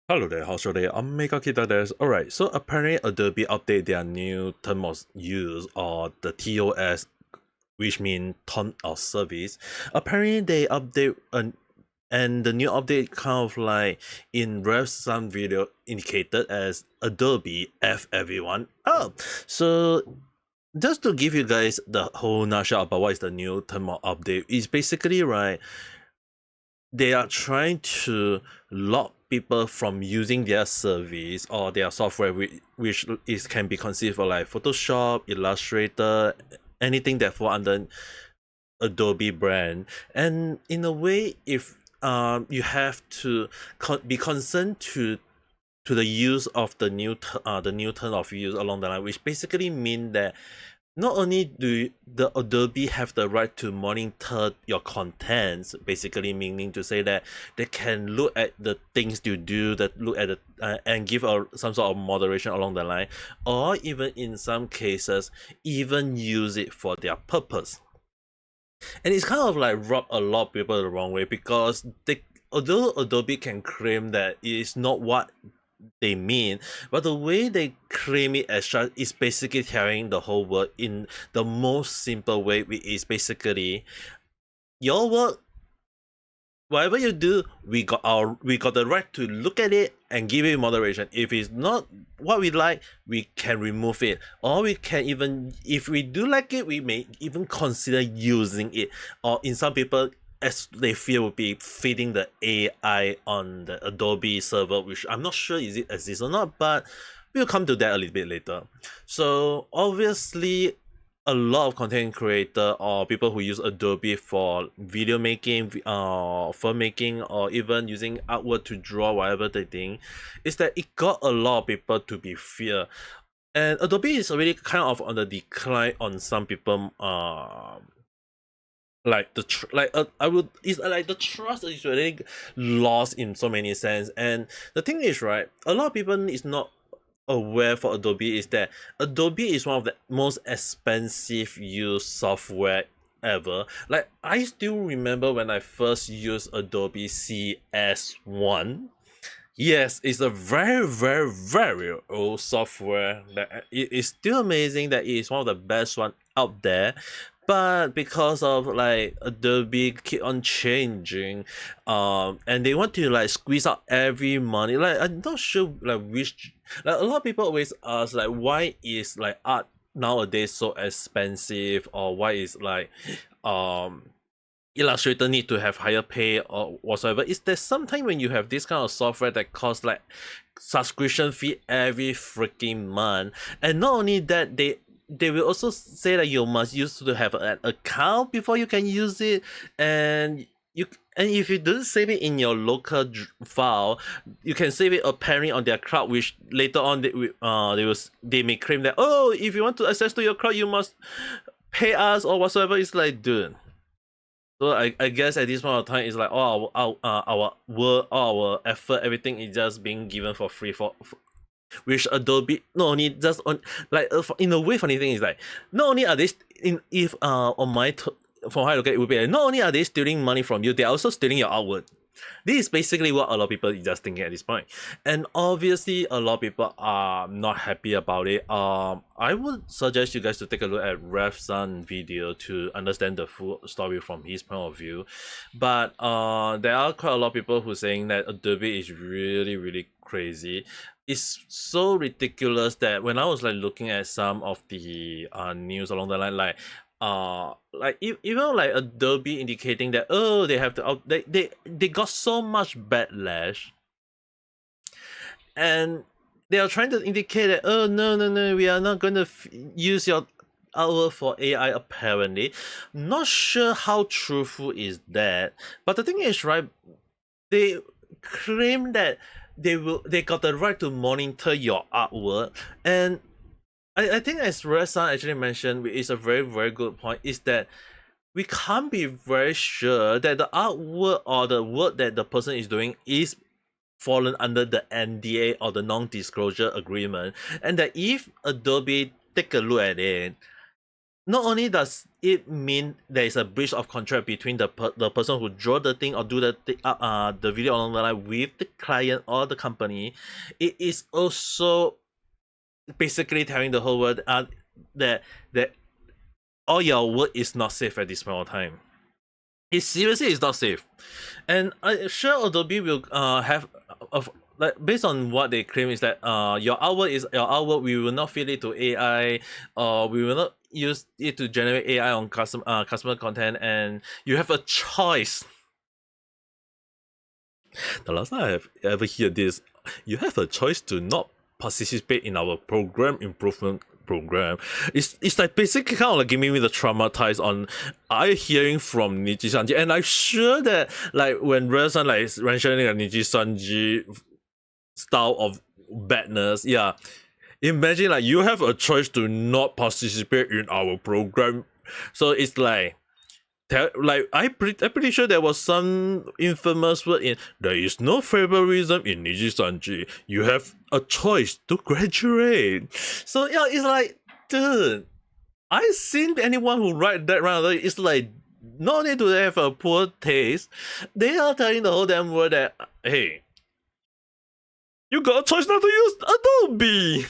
Hello there, how's your day? Ame Gakita there. Alright, so apparently Adobe update their new term of use or the TOS, which means term of service. Apparently they update and the new update kind of like in ref some video indicated as Adobe F everyone up. So just to give you guys the whole nutshell about what is the new term of update is basically right, they are trying to lock people from using their service or their software which is can be conceived for like Photoshop, Illustrator, anything that fall under Adobe brand. And in a way, if you have to be concerned to the use of the new term of use along the line, which basically mean that not only do the Adobe have the right to monitor your contents, basically meaning to say that they can look at the things you do, that look at the and give some sort of moderation along the line, or even in some cases, even use it for their purpose. And it's kind of like rub a lot of people the wrong way because although Adobe can claim that it is not what they mean, but the way they claim it as such is basically telling the whole world in the most simple way, which is basically your work, whatever you do, we got the right to look at it and give it moderation. If it's not what we like, we can remove it, or we can even, if we do like it, we may even consider using it, or in some people as they feel would be feeding the AI on the Adobe server, which I'm not sure is it exists or not, but we'll come to that a little bit later. So obviously a lot of content creator or people who use Adobe for video making, film making, or even using artwork to draw whatever they think, is that it got a lot of people to be fear. And Adobe is already kind of on the decline on some people. Like I would, it's like the trust is really lost in so many sense. And the thing is, right, a lot of people is not aware for Adobe is that Adobe is one of the most expensive used software ever. Like I still remember when I first used Adobe CS1. Yes, it's a very, very, very old software that it is still amazing that it is one of the best one out there. But because of like Adobe keep on changing, and they want to like squeeze out every money. Like I'm not sure like which, like a lot of people always ask like why is like art nowadays so expensive, or why is like um Illustrator need to have higher pay or whatsoever. Is there sometime when you have this kind of software that costs like subscription fee every freaking month, and not only that, they will also say that you must use to have an account before you can use it, and you, and if you don't save it in your local file, you can save it apparently on their cloud, which later on they may claim that, oh, if you want to access to your cloud, you must pay us or whatsoever. It's like, dude. So I guess at this point of time, it's like all our work, all our effort, everything is just being given for free for which Adobe not only just on like in a way, funny thing is like not only are they in if on my from how I look at it, would be like, not only are they stealing money from you, they're also stealing your artwork. This is basically what a lot of people is just thinking at this point. And obviously a lot of people are not happy about it. I would suggest you guys to take a look at RevSayDesu video to understand the full story from his point of view. But there are quite a lot of people who saying that Adobe is really, really crazy. It's so ridiculous that when I was like looking at some of the news along the line, like even like Adobe indicating that, oh, they have to they got so much backlash, and they are trying to indicate that, oh, no, we are not going to use your artwork for AI. Apparently, not sure how truthful is that, but the thing is, right, they claim that they got the right to monitor your artwork. And I think as Reza actually mentioned, which is a very, very good point, is that we can't be very sure that the artwork or the work that the person is doing is fallen under the NDA or the non-disclosure agreement, and that if Adobe take a look at it, not only does it mean there is a breach of contract between the person who draw the thing or do the video along the line with the client or the company, it is also basically telling the whole world that all your work is not safe at this point of time. It seriously is not safe, and I'm sure Adobe will have of like based on what they claim is that your artwork is your artwork. We will not feed it to AI, or we will not use it to generate AI on customer content, and you have a choice. The last time I have ever heard this, you have a choice to not participate in our program improvement program. It's like basically kind of like giving me the traumatized on I hearing from Niji Sanji, and I'm sure that like when Ren-san like is mentioning a Niji Sanji style of badness, yeah. Imagine like you have a choice to not participate in our program. So it's like like I'm pretty sure there was some infamous word in there is no favoritism in Niji Sanji. You have a choice to graduate. So yeah, it's like, dude, I've seen anyone who write that round. It's like not only do they have a poor taste, they are telling the whole damn world that hey, you got a choice not to use Adobe.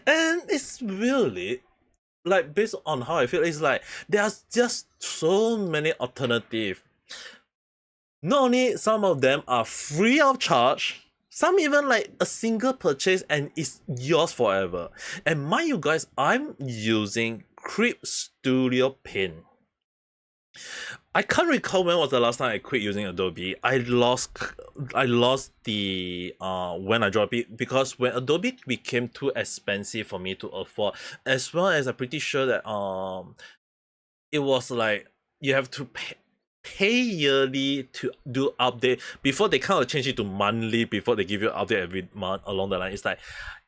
And it's really like based on how I feel, it's like there's just so many alternatives. Not only some of them are free of charge, some even like a single purchase and it's yours forever. And mind you guys, I'm using Clip Studio Paint. I can't recall when was the last time I quit using Adobe. I lost the when I dropped it because when Adobe became too expensive for me to afford, as well as I'm pretty sure that it was like you have to pay yearly to do update before they kind of change it to monthly before they give you update every month along the line. It's like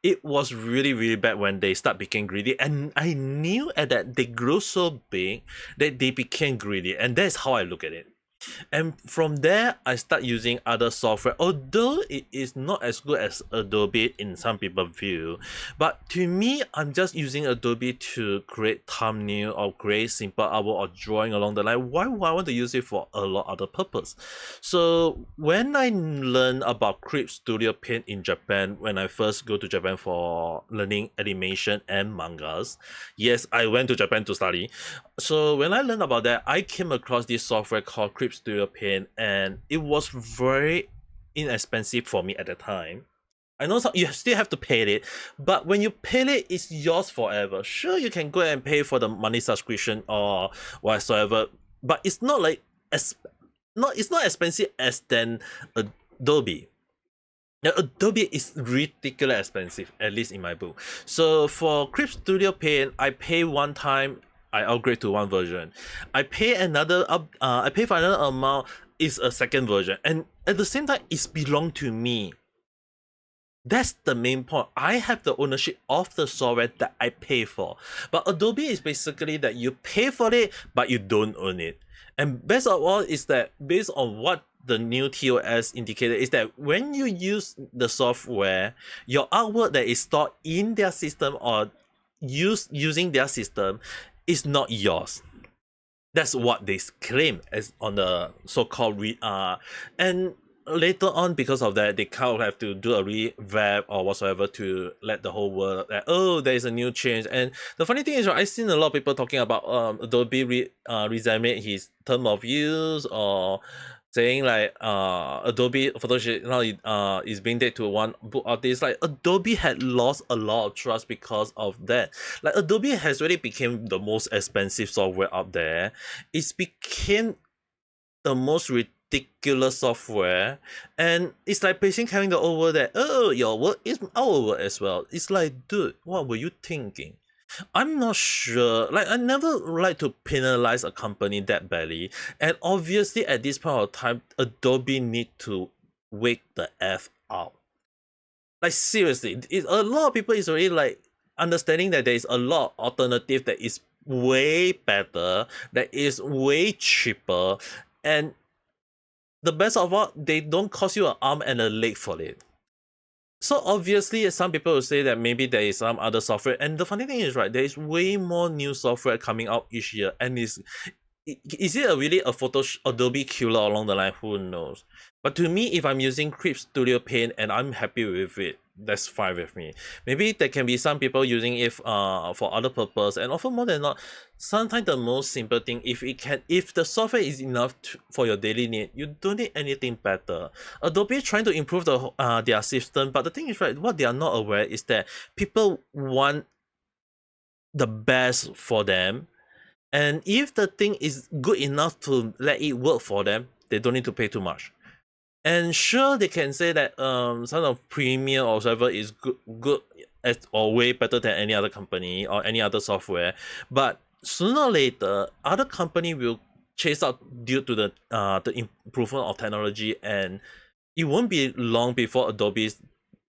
it was really really bad when they start becoming greedy, and I knew at that they grew so big that they became greedy, and that's how I look at it. And from there, I start using other software, although it is not as good as Adobe in some people's view. But to me, I'm just using Adobe to create thumbnail or create simple artwork or drawing along the line. Why would I want to use it for a lot other purpose? So when I learned about Clip Studio Paint in Japan, when I first go to Japan for learning animation and mangas, yes, I went to Japan to study. So when I learned about that, I came across this software called Clip Studio Paint, and it was very inexpensive for me at the time. I know you still have to pay it, but when you pay it, it's yours forever. Sure, you can go and pay for the monthly subscription or whatsoever, but it's not like it's not expensive as than Adobe. Now, Adobe is ridiculously expensive, at least in my book. So for Clip Studio Paint, I pay one time, I upgrade to one version. I pay I pay for another amount is a second version, and at the same time, it's belong to me. That's the main point. I have the ownership of the software that I pay for. But Adobe is basically that you pay for it, but you don't own it. And best of all is that based on what the new TOS indicated is that when you use the software, your artwork that is stored in their system or using their system is not yours. That's what they claim as on the so-called and later on because of that they kind of have to do a revamp or whatsoever to let the whole world that oh there is a new change. And the funny thing is right, I've seen a lot of people talking about Adobe re-examine his term of use or saying like Adobe Photoshop now is being dated to one book artist. Like Adobe had lost a lot of trust because of that. Like Adobe has really become the most expensive software out there. It's became the most ridiculous software, and it's like basically having the over that oh your work is our work as well. It's like dude, what were you thinking? I'm not sure. Like I never like to penalize a company that badly, and obviously at this point of time, Adobe need to wake the f out. Like seriously, a lot of people is already like understanding that there is a lot of alternative that is way better, that is way cheaper, and the best of all, they don't cost you an arm and a leg for it. So obviously, some people will say that maybe there is some other software, and the funny thing is, right, there is way more new software coming out each year, and is it really a Adobe killer along the line? Who knows? But to me, if I'm using Creep Studio Paint and I'm happy with it, that's fine with me. Maybe there can be some people using it for other purpose, and often more than not, sometimes the most simple thing, if the software is enough for your daily need, you don't need anything better. Adobe is trying to improve their system, but the thing is, right, what they are not aware is that people want the best for them. And if the thing is good enough to let it work for them, they don't need to pay too much. And sure, they can say that some of Premium or whatever is good or way better than any other company or any other software. But sooner or later, other company will chase out due to the improvement of technology, and it won't be long before Adobe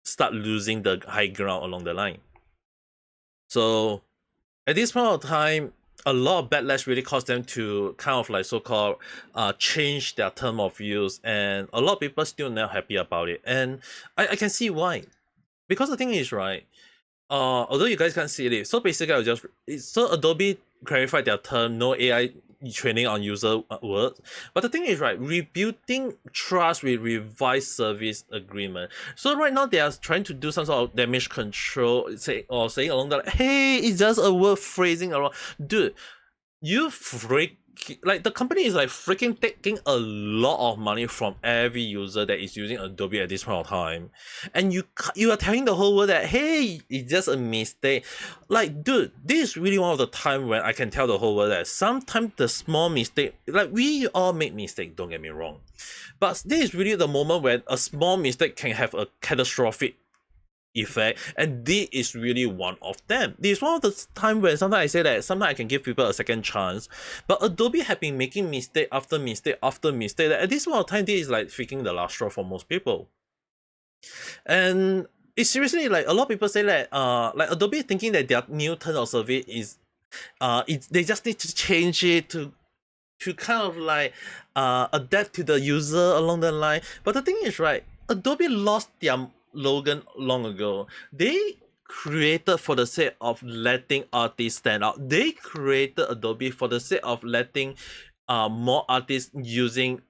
start losing the high ground along the line. So at this point of time, a lot of backlash really caused them to kind of like so-called change their term of use, and a lot of people still not happy about it, and I can see why. Because the thing is, right, although you guys can't see it, so basically so Adobe clarified their term, no AI training on user words. But the thing is, right, rebuilding trust with revised service agreement. So right now they are trying to do some sort of damage control, saying along that, hey, it's just a word phrasing around. Dude, you like the company is like freaking taking a lot of money from every user that is using Adobe at this point of time, and you are telling the whole world that, hey, it's just a mistake. Like, dude, this is really one of the time when I can tell the whole world that sometimes the small mistake, like we all make mistakes, don't get me wrong, but this is really the moment when a small mistake can have a catastrophic effect, and this is really one of them. This is one of the time when sometimes I say that sometimes I can give people a second chance, but Adobe have been making mistake after mistake after mistake, that at this point of time this is like freaking the last straw for most people. And it's seriously like a lot of people say that like Adobe is thinking that their new turn of service is they just need to change it to kind of like adapt to the user along the line. But the thing is, right, Adobe lost their Logan long ago. They created for the sake of letting artists stand out. They created Adobe for the sake of letting more artists using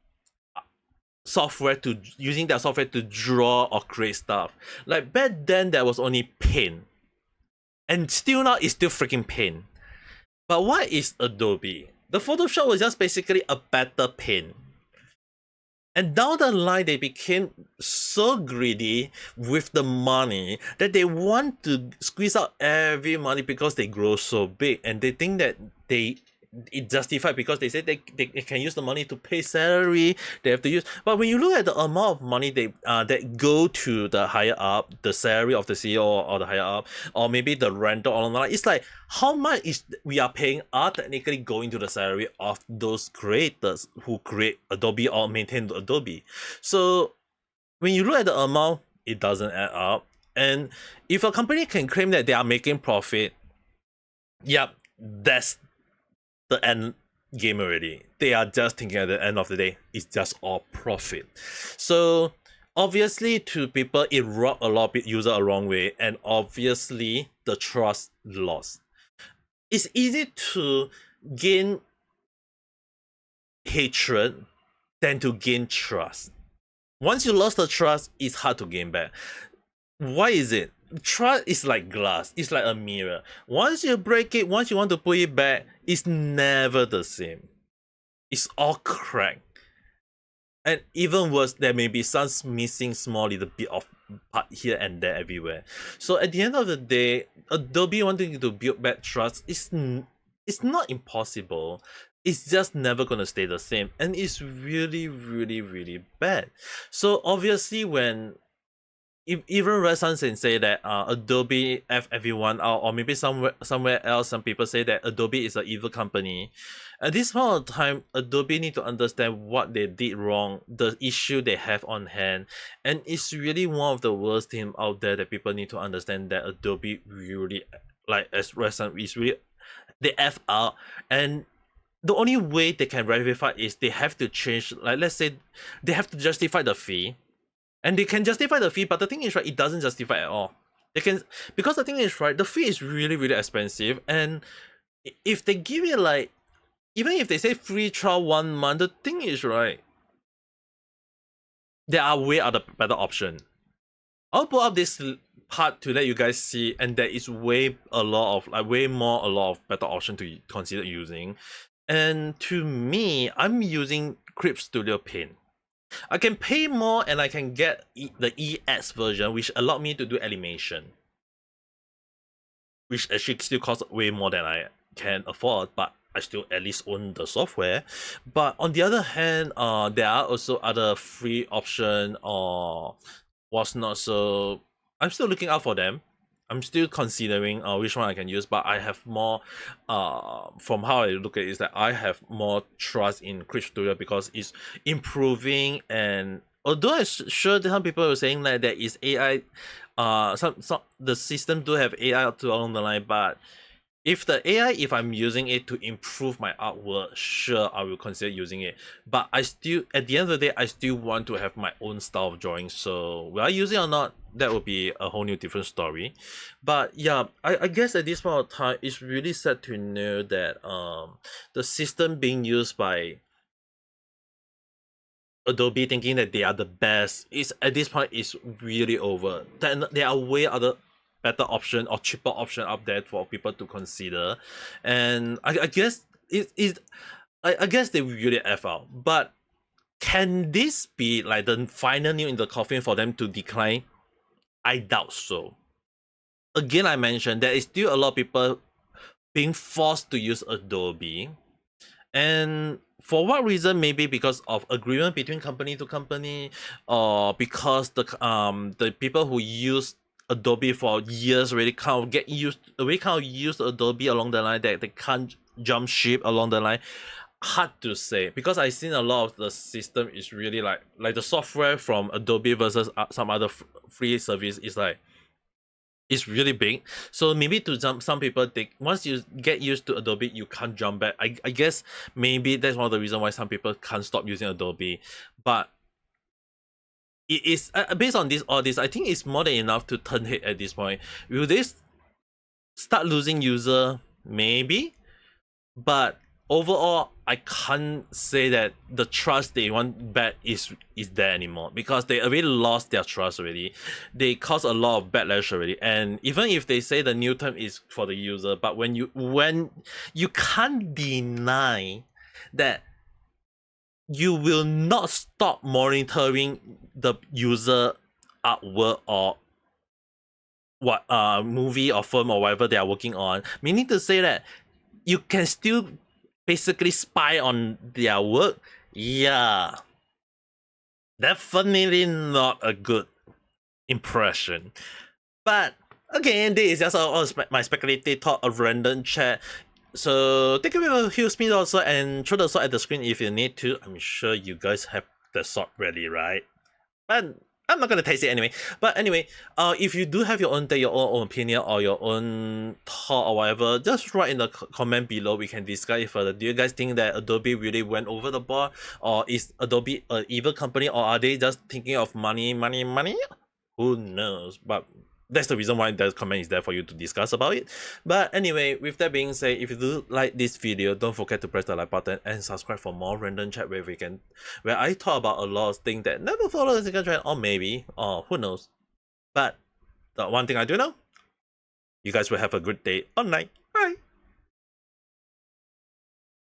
their software to draw or create stuff. Like back then there was only Paint. And still now it's still freaking Paint. But what is Adobe? The Photoshop was just basically a better Paint. And down the line, they became so greedy with the money that they want to squeeze out every money because they grow so big, and they think that it justified because they say they can use the money to pay salary. They have to use, but when you look at the amount of money that go to the higher up, the salary of the CEO or the higher up, or maybe the rental online, it's like how much is we are paying are technically going to the salary of those creators who create Adobe or maintain Adobe. So when you look at the amount, it doesn't add up. And if a company can claim that they are making profit, yep, that's the end game already. They are just thinking at the end of the day, it's just all profit. So obviously to people it rubbed a lot of user a wrong way, and obviously the trust lost. It's easy to gain hatred than to gain trust. Once you lost the trust, it's hard to gain back. Why is it? Trust is like glass, it's like a mirror. Once you break it, once you want to put it back, it's never the same. It's all cracked. And even worse, there may be some missing small little bit of part here and there everywhere. So at the end of the day, Adobe wanting to build back trust is it's not impossible. It's just never gonna stay the same, and it's really, really, really bad. So obviously when even RevSayDesu say that Adobe F everyone out, or maybe somewhere else, some people say that Adobe is an evil company. At this point of time, Adobe need to understand what they did wrong, the issue they have on hand, and it's really one of the worst things out there that people need to understand, that Adobe really, like as RevSayDesu, is really they F out, and the only way they can rectify is they have to change, like let's say they have to justify the fee. And they can justify the fee, but the thing is, right, it doesn't justify at all. They can, because the thing is, right, the fee is really, really expensive. And if they give you like, even if they say free trial 1 month, the thing is, right, there are way other better option. I'll put up this part to let you guys see, and there is way a lot of better option to consider using. And to me, I'm using Clip Studio Paint. I can pay more and I can get the EX version, which allowed me to do animation, which actually still costs way more than I can afford, but I still at least own the software. But on the other hand, there are also other free option or was not so. I'm still looking out for them. I'm still considering which one I can use, but I have more from how I look at it is that I have more trust in Clip Studio because it's improving. And although I'm sure some people are saying that there is AI, some the system do have AI to along the line, but if the AI, if I'm using it to improve my artwork, sure, I will consider using it. But I still, at the end of the day, I still want to have my own style of drawing. So will I use it or not? That would be a whole new different story. But yeah, I guess at this point of time, it's really sad to know that the system being used by Adobe thinking that they are the best is at this point is really over. Then there are way other better option or cheaper option up there for people to consider, and I guess I guess they really F out. But can this be like the final nail in the coffin for them to decline? I doubt so. Again, I mentioned there is still a lot of people being forced to use Adobe, and for what reason? Maybe because of agreement between company to company, or because the people who use Adobe for years already kind of use Adobe along the line that they can't jump ship along the line. Hard to say, because I've seen a lot of the system is really like the software from Adobe versus some other free service is like it's really big. So maybe to some people, they once you get used to Adobe, you can't jump back. I guess maybe that's one of the reasons why some people can't stop using Adobe. But it is based on all this, I think it's more than enough to turn head at this point. Will this start losing user? Maybe, but overall, I can't say that the trust they want back is there anymore, because they already lost their trust already. They caused a lot of backlash already, and even if they say the new term is for the user, but when you can't deny that you will not stop monitoring the user artwork or what movie or film or whatever they are working on, meaning to say that you can still basically spy on their work. Yeah, definitely not a good impression. But again, this is just my speculative thought of random chat. So take a bit of a huge speed also and throw the sword at the screen if you need to. I'm sure you guys have the sword ready, right? But I'm not gonna taste it anyway. But anyway, if you do have your own opinion or your own thought or whatever, just write in the comment below. We can discuss it further. Do you guys think that Adobe really went over the board, or is Adobe an evil company, or are they just thinking of money? Who knows? But that's the reason why the comment is there for you to discuss about it. But anyway, with that being said, if you do like this video, don't forget to press the like button and subscribe for more random chat where I talk about a lot of things that never follow the single trend, or maybe, or who knows. But the one thing I do know, you guys will have a good day or night.